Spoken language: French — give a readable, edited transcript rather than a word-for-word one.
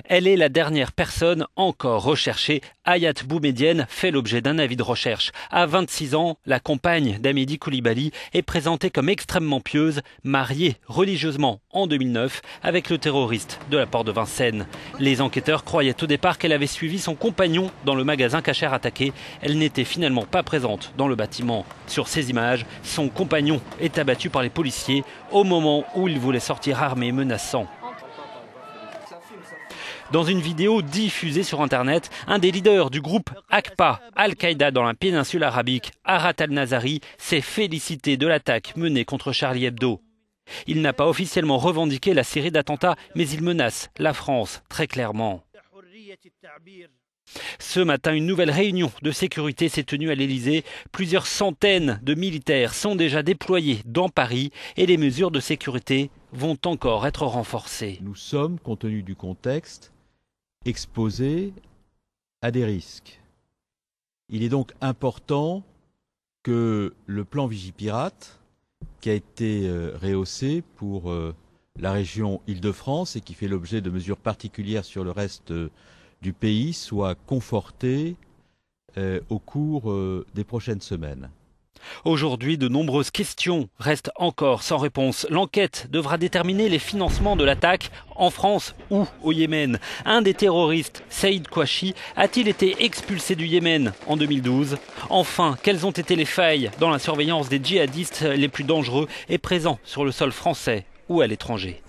Elle est la dernière personne encore recherchée. Hayat Boumedienne fait l'objet d'un avis de recherche. À 26 ans, la compagne d'Hamidi Koulibaly est présentée comme extrêmement pieuse, mariée religieusement en 2009 avec le terroriste de la porte de Vincennes. Les enquêteurs croyaient au départ qu'elle avait suivi son compagnon dans le magasin Cacher attaqué. Elle n'était finalement pas présente dans le bâtiment. Sur ces images, son compagnon est abattu par les policiers au moment où il voulait sortir armé, menaçant. Dans une vidéo diffusée sur Internet, un des leaders du groupe ACPA, Al-Qaïda dans la péninsule arabique, Arat al-Nazari, s'est félicité de l'attaque menée contre Charlie Hebdo. Il n'a pas officiellement revendiqué la série d'attentats, mais il menace la France très clairement. Ce matin, une nouvelle réunion de sécurité s'est tenue à l'Elysée. Plusieurs centaines de militaires sont déjà déployés dans Paris et les mesures de sécurité vont encore être renforcées. Nous sommes, compte tenu du contexte, exposés à des risques. Il est donc important que le plan Vigipirate, qui a été rehaussé pour la région Île-de-France et qui fait l'objet de mesures particulières sur le reste du pays, soit conforté au cours des prochaines semaines. Aujourd'hui, de nombreuses questions restent encore sans réponse. L'enquête devra déterminer les financements de l'attaque en France ou au Yémen. Un des terroristes, Saïd Kouachi, a-t-il été expulsé du Yémen en 2012 ? Enfin, quelles ont été les failles dans la surveillance des djihadistes les plus dangereux et présents sur le sol français ou à l'étranger ?